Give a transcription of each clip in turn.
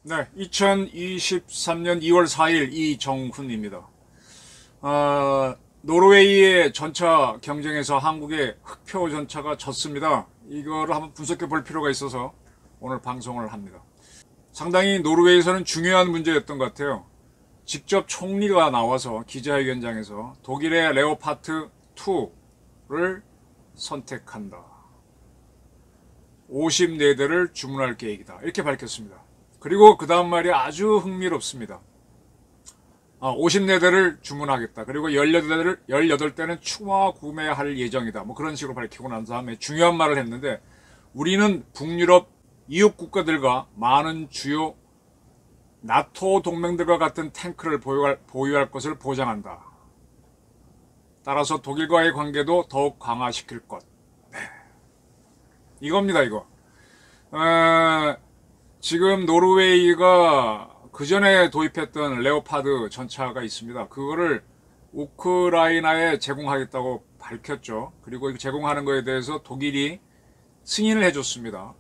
네, 2023년 2월 4일 이정훈입니다. 노르웨이의 전차 경쟁에서 한국의 흑표 전차가 졌습니다. 이거를 한번 분석해 볼 필요가 있어서 오늘 방송을 합니다. 상당히 노르웨이에서는 중요한 문제였던 것 같아요. 직접 총리가 나와서 기자회견장에서 독일의 레오파트 2를 선택한다. 54대를 주문할 계획이다. 이렇게 밝혔습니다. 그리고 그 다음 말이 아주 흥미롭습니다. 54대를 주문하겠다. 그리고 18대는 추가 구매할 예정이다. 뭐 그런 식으로 밝히고 난 다음에 중요한 말을 했는데, 우리는 북유럽 이웃 국가들과 많은 주요 나토 동맹들과 같은 탱크를 보유할 것을 보장한다. 따라서 독일과의 관계도 더욱 강화시킬 것. 네. 이겁니다, 이거. 지금 노르웨이가 그 전에 도입했던 레오파드 전차가 있습니다. 그거를 우크라이나에 제공하겠다고 밝혔죠. 그리고 제공하는 거에 대해서 독일이 승인을 해줬습니다.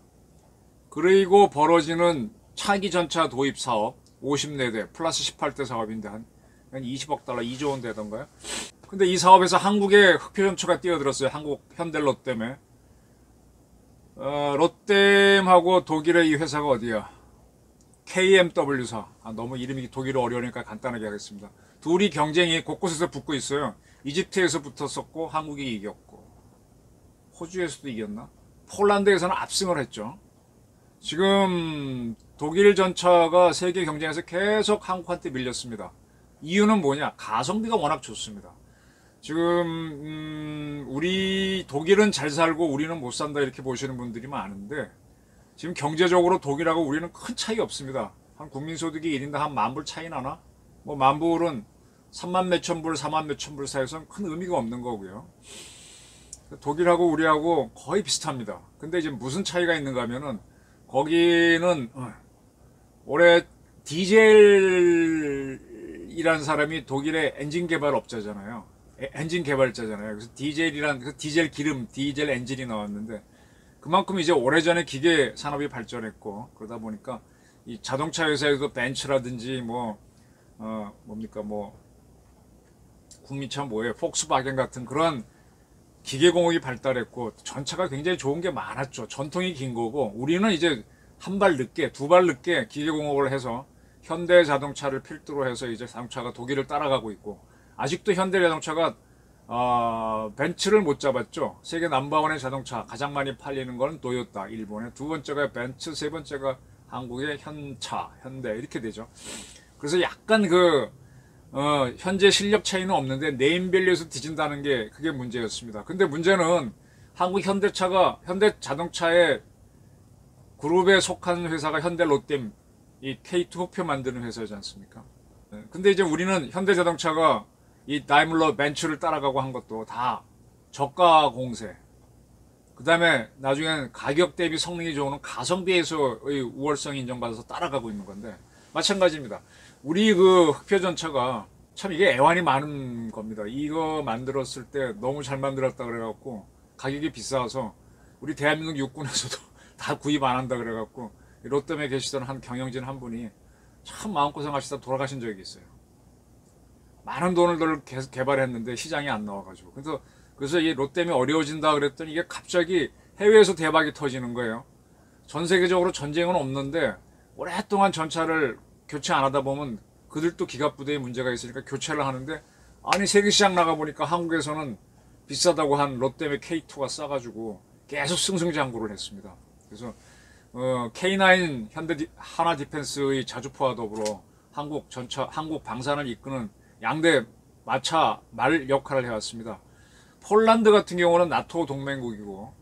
그리고 벌어지는 차기 전차 도입 사업 54대 플러스 18대 사업인데 한 20억 달러 2조 원 되던가요? 근데 이 사업에서 한국의 흑표 전차가 뛰어들었어요. 한국 현대롯 때문에. 롯뎀하고 독일의 이 회사가 어디야? KMW사. 너무 이름이 독일어 어려우니까 간단하게 하겠습니다. 둘이 경쟁이 곳곳에서 붙고 있어요. 이집트에서 붙었었고 한국이 이겼고, 호주에서도 이겼나? 폴란드에서는 압승을 했죠. 지금 독일 전차가 세계 경쟁에서 계속 한국한테 밀렸습니다. 이유는 뭐냐? 가성비가 워낙 좋습니다. 지금 우리 독일은 잘 살고 우리는 못 산다 이렇게 보시는 분들이 많은데, 지금 경제적으로 독일하고 우리는 큰 차이 없습니다. 한 국민소득이 1인당 한 10,000불 차이 나나? 뭐 10,000불은 3만 몇천 불, 4만 몇천 불 사이에서는 큰 의미가 없는 거고요. 독일하고 우리하고 거의 비슷합니다. 근데 이제 무슨 차이가 있는가 하면은, 거기는 올해 디젤이라는 사람이 독일의 엔진 개발업자잖아요. 엔진 개발자잖아요. 그래서 디젤이란 디젤 기름, 디젤 엔진이 나왔는데, 그만큼 이제 오래전에 기계 산업이 발전했고, 그러다 보니까 이 자동차 회사에도 벤츠라든지 국민차 뭐예요? 폭스바겐 같은 그런 기계공업이 발달했고, 전차가 굉장히 좋은 게 많았죠. 전통이 긴 거고, 우리는 이제 한 발 늦게, 두 발 늦게 기계공업을 해서 현대 자동차를 필두로 해서 이제 자동차가 독일을 따라가고 있고, 아직도 현대 자동차가 벤츠를 못 잡았죠. 세계 넘버원의 자동차 가장 많이 팔리는 거는 토요타, 일본의, 두 번째가 벤츠, 세 번째가 한국의 현대 이렇게 되죠. 그래서 약간 현재 실력 차이는 없는데 네임밸류에서 뒤진다는 게 그게 문제였습니다. 근데 문제는 한국 현대 자동차의 그룹에 속한 회사가 현대 롯뎀, 이 K2 흑표 만드는 회사지 않습니까? 근데 이제 우리는 현대 자동차가 이 다임러 벤츠를 따라가고 한 것도 다 저가 공세, 그 다음에 나중에는 가격 대비 성능이 좋은 가성비에서의 우월성이 인정받아서 따라가고 있는 건데, 마찬가지입니다. 우리 그 흑표 전차가 참 이게 애환이 많은 겁니다. 이거 만들었을 때 너무 잘 만들었다 그래갖고 가격이 비싸서 우리 대한민국 육군에서도 다 구입 안 한다 그래갖고, 롯데에 계시던 한 경영진 한 분이 참 마음고생 하시다 돌아가신 적이 있어요. 많은 돈을 개발했는데 시장이 안 나와가지고. 그래서 이 롯데이 어려워진다 그랬더니 이게 갑자기 해외에서 대박이 터지는 거예요. 전 세계적으로 전쟁은 없는데 오랫동안 전차를 교체 안 하다 보면 그들도 기갑부대에 문제가 있으니까 교체를 하는데, 아니 세계 시장 나가보니까 한국에서는 비싸다고 한 롯데의 K2가 싸가지고 계속 승승장구를 했습니다. 그래서 K9 하나 디펜스의 자주포와 더불어 한국 방산을 이끄는 양대 말 역할을 해왔습니다. 폴란드 같은 경우는 나토 동맹국이고,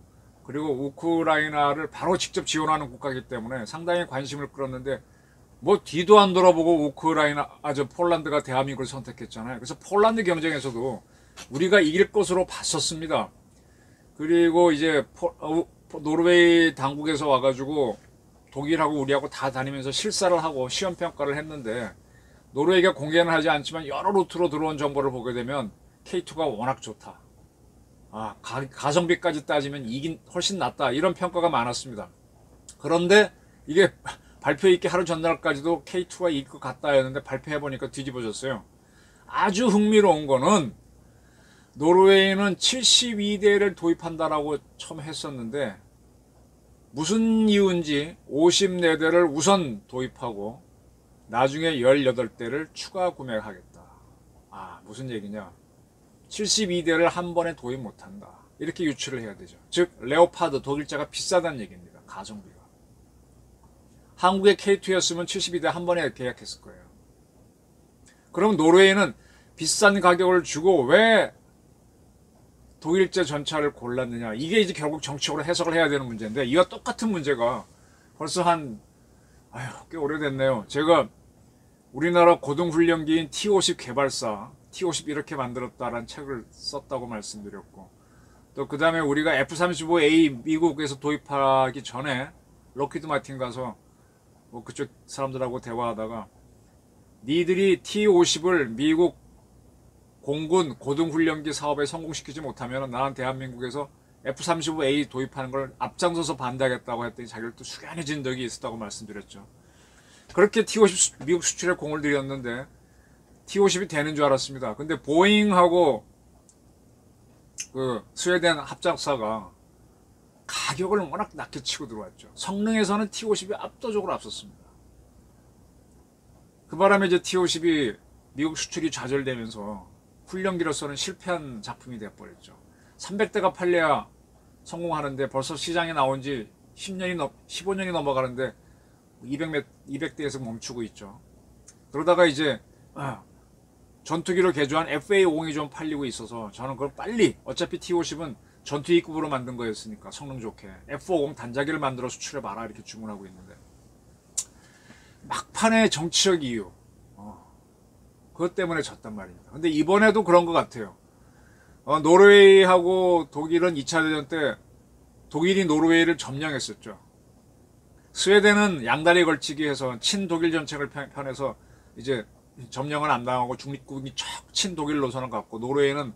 그리고 우크라이나를 바로 직접 지원하는 국가이기 때문에 상당히 관심을 끌었는데, 뭐 뒤도 안 돌아보고 폴란드가 대한민국을 선택했잖아요. 그래서 폴란드 경쟁에서도 우리가 이길 것으로 봤었습니다. 그리고 이제 노르웨이 당국에서 와가지고 독일하고 우리하고 다 다니면서 실사를 하고 시험평가를 했는데, 노르웨이가 공개는 하지 않지만 여러 루트로 들어온 정보를 보게 되면 K2가 워낙 좋다. 가성비까지 따지면 이긴 훨씬 낫다. 이런 평가가 많았습니다. 그런데 이게 발표 있기 하루 전날까지도 K2가 이길 것 같다 했는데 발표해보니까 뒤집어졌어요. 아주 흥미로운 거는 노르웨이는 72대를 도입한다라고 처음 했었는데 무슨 이유인지 54대를 우선 도입하고 나중에 18대를 추가 구매하겠다. 무슨 얘기냐. 72대를 한 번에 도입 못한다. 이렇게 유추를 해야 되죠. 즉 레오파드 독일차가 비싸다는 얘기입니다. 가성비가. 한국의 K2였으면 72대 한 번에 계약했을 거예요. 그럼 노르웨이는 비싼 가격을 주고 왜 독일제 전차를 골랐느냐. 이게 이제 결국 정치적으로 해석을 해야 되는 문제인데 이와 똑같은 문제가 벌써 꽤 오래됐네요. 제가 우리나라 고등훈련기인 T-50 개발사 T-50 이렇게 만들었다라는 책을 썼다고 말씀드렸고 또 그 다음에 우리가 F-35A 미국에서 도입하기 전에 록히드 마틴 가서 그쪽 사람들하고 대화하다가 니들이 T-50을 미국 공군 고등훈련기 사업에 성공시키지 못하면 나는 대한민국에서 F-35A 도입하는 걸 앞장서서 반대하겠다고 했더니 자기를 또 숙연해진 적이 있었다고 말씀드렸죠. 그렇게 T-50 미국 수출에 공을 들였는데 T-50이 되는 줄 알았습니다. 근데 보잉하고 그 스웨덴 합작사가 가격을 워낙 낮게 치고 들어왔죠. 성능에서는 T-50이 압도적으로 앞섰습니다. 그 바람에 이제 T-50이 미국 수출이 좌절되면서 훈련기로서는 실패한 작품이 되어버렸죠. 300대가 팔려야 성공하는데 벌써 시장에 나온 지 15년이 넘어가는데 200대에서 멈추고 있죠. 그러다가 이제 전투기로 개조한 FA50이 좀 팔리고 있어서 저는 그걸 빨리 어차피 T-50은 전투기급으로 만든 거였으니까 성능 좋게 F50 단자기를 만들어 수출해봐라 이렇게 주문하고 있는데 막판에 정치적 이유 그것 때문에 졌단 말입니다. 근데 이번에도 그런 것 같아요. 노르웨이하고 독일은 2차 대전 때 독일이 노르웨이를 점령했었죠. 스웨덴은 양다리 걸치기 해서 친독일 전쟁을 편해서 이제 점령을 안 당하고 중립국이 척 친독일 노선을 갖고 노르웨이는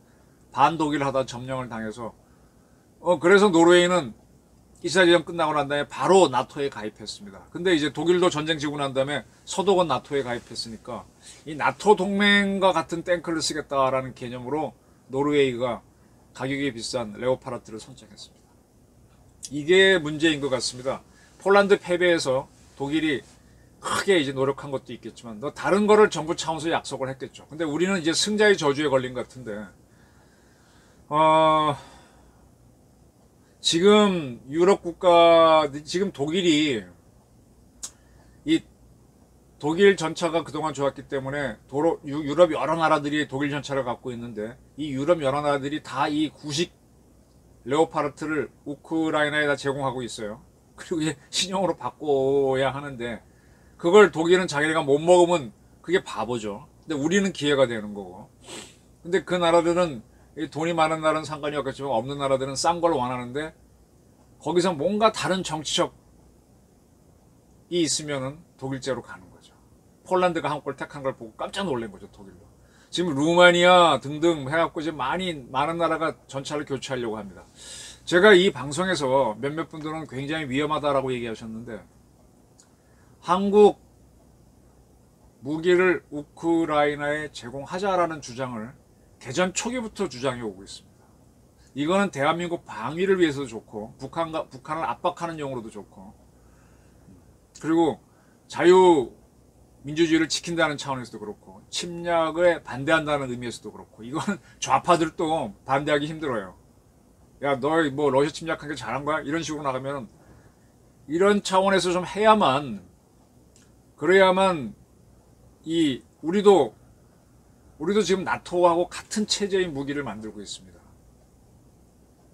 반독일 하다 점령을 당해서 그래서 노르웨이는 2차 대전 끝나고 난 다음에 바로 나토에 가입했습니다. 근데 이제 독일도 전쟁 지고 난 다음에 서독은 나토에 가입했으니까 이 나토 동맹과 같은 탱크를 쓰겠다라는 개념으로 노르웨이가 가격이 비싼 레오파르트를 선택했습니다. 이게 문제인 것 같습니다. 폴란드 패배에서 독일이 크게 이제 노력한 것도 있겠지만 또 다른 거를 정부 차원에서 약속을 했겠죠. 근데 우리는 이제 승자의 저주에 걸린 것 같은데 지금 유럽 국가 지금 독일이 이 독일 전차가 그동안 좋았기 때문에 유럽 여러 나라들이 독일 전차를 갖고 있는데 이 유럽 여러 나라들이 다 이 구식 레오파르트를 우크라이나에다 제공하고 있어요. 그리고 이제 신형으로 바꿔야 하는데 그걸 독일은 자기네가 못 먹으면 그게 바보죠. 근데 우리는 기회가 되는 거고. 근데 그 나라들은 돈이 많은 나라는 상관이 없겠지만 없는 나라들은 싼 걸 원하는데 거기서 뭔가 다른 정치적이 있으면은 독일제로 가는 거죠. 폴란드가 한 골 택한 걸 보고 깜짝 놀란 거죠, 독일도. 지금 루마니아 등등 해갖고 이제 많은 나라가 전차를 교체하려고 합니다. 제가 이 방송에서 몇몇 분들은 굉장히 위험하다라고 얘기하셨는데 한국 무기를 우크라이나에 제공하자라는 주장을 개전 초기부터 주장해 오고 있습니다. 이거는 대한민국 방위를 위해서도 좋고 북한을 압박하는 용으로도 좋고 그리고 자유민주주의를 지킨다는 차원에서도 그렇고 침략에 반대한다는 의미에서도 그렇고 이거는 좌파들도 반대하기 힘들어요. 야, 너 뭐 러시아 침략한 게 잘한 거야? 이런 식으로 나가면 이런 차원에서 좀 해야만 그래야만 우리도 지금 나토하고 같은 체제의 무기를 만들고 있습니다.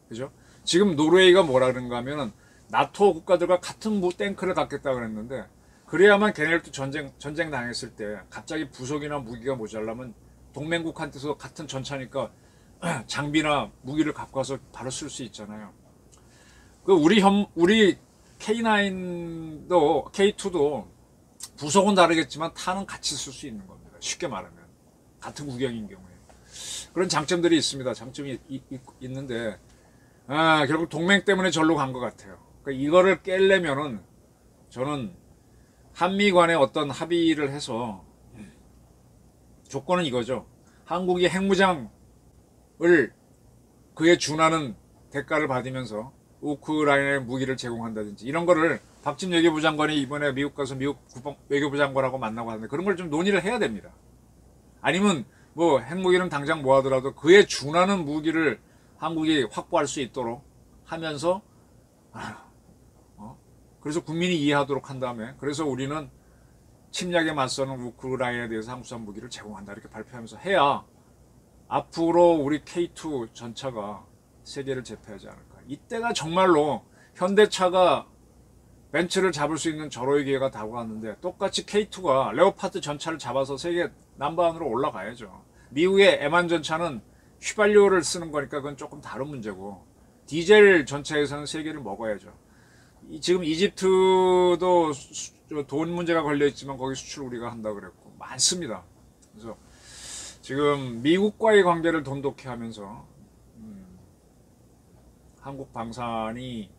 그죠? 지금 노르웨이가 뭐라 그런가 하면은 나토 국가들과 같은 탱크를 갖겠다 그랬는데 그래야만 걔네들도 전쟁 당했을 때 갑자기 부속이나 무기가 모자라면 동맹국한테서 같은 전차니까 장비나 무기를 갖고 와서 바로 쓸 수 있잖아요. 우리 K9도 K2도 부속은 다르겠지만 탄은 같이 쓸 수 있는 겁니다. 쉽게 말하면 같은 국경인 경우에 그런 장점들이 있습니다. 장점이 있는데 결국 동맹 때문에 절로 간 것 같아요. 그러니까 이거를 깨려면은 저는 한미 간에 어떤 합의를 해서 조건은 이거죠. 한국이 핵무장을 그에 준하는 대가를 받으면서 우크라이나에 무기를 제공한다든지 이런 거를 박진 외교부 장관이 이번에 미국 가서 미국 외교부 장관하고 만나고 하는데 그런 걸 좀 논의를 해야 됩니다. 아니면 뭐 핵무기는 당장 뭐 하더라도 그에 준하는 무기를 한국이 확보할 수 있도록 하면서 그래서 국민이 이해하도록 한 다음에 그래서 우리는 침략에 맞서는 우크라이나에 대해서 한국산 무기를 제공한다 이렇게 발표하면서 해야 앞으로 우리 K2 전차가 세계를 제패하지 않을까. 이때가 정말로 현대차가 벤츠를 잡을 수 있는 절호의 기회가 다가왔는데 똑같이 K2가 레오파드 전차를 잡아서 세계 넘버원으로 올라가야죠. 미국의 M1 전차는 휘발유를 쓰는 거니까 그건 조금 다른 문제고 디젤 전차에서는 세계를 먹어야죠. 지금 이집트도 돈 문제가 걸려있지만 거기 수출 우리가 한다 그랬고 많습니다. 그래서 지금 미국과의 관계를 돈독해 하면서 한국 방산이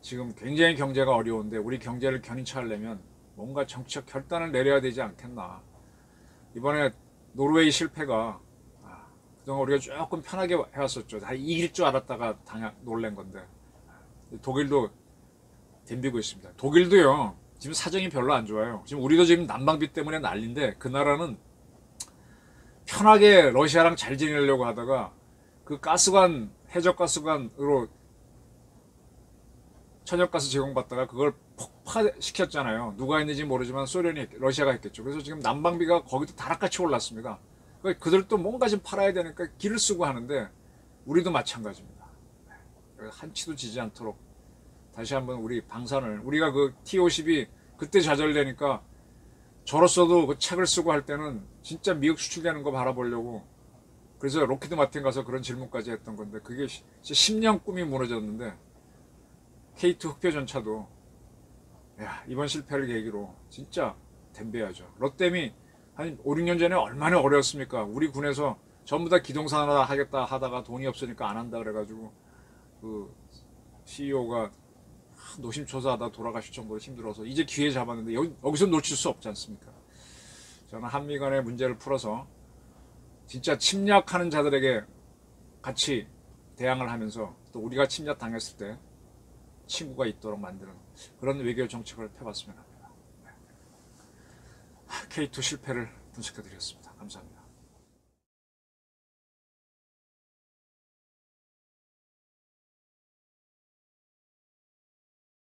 지금 굉장히 경제가 어려운데 우리 경제를 견인차 하려면 뭔가 정치적 결단을 내려야 되지 않겠나. 이번에 노르웨이 실패가 그동안 우리가 조금 편하게 해왔었죠. 다 이길 줄 알았다가 놀란 건데 독일도 덤비고 있습니다. 독일도요 지금 사정이 별로 안 좋아요. 지금 우리도 지금 난방비 때문에 난리인데 그 나라는 편하게 러시아랑 잘 지내려고 하다가 그 가스관 해적가스관으로 천연가스 제공받다가 그걸 폭파시켰잖아요. 누가 했는지 모르지만 러시아가 했겠죠. 그래서 지금 난방비가 거기도 다락같이 올랐습니다. 그들도 뭔가 좀 팔아야 되니까 기를 쓰고 하는데 우리도 마찬가지입니다. 한치도 지지 않도록 다시 한번 우리 방산을 우리가 그 T-50이 그때 좌절되니까 저로서도 그 책을 쓰고 할 때는 진짜 미국 수출되는 거 바라보려고 그래서 로키드 마틴 가서 그런 질문까지 했던 건데 그게 10년 꿈이 무너졌는데 K2 흑표 전차도 이번 실패를 계기로 진짜 덤벼야죠. 롯데미 한 5, 6년 전에 얼마나 어려웠습니까? 우리 군에서 전부 다 기동산하다 하겠다 하다가 돈이 없으니까 안 한다 그래가지고 그 CEO가 노심초사하다 돌아가실 정도로 힘들어서 이제 기회 잡았는데 여기서 놓칠 수 없지 않습니까? 저는 한미 간의 문제를 풀어서 진짜 침략하는 자들에게 같이 대항을 하면서 또 우리가 침략당했을 때 친구가 있도록 만드는 그런 외교 정책을 펴봤으면 합니다. K2 실패를 분석해 드렸습니다. 감사합니다.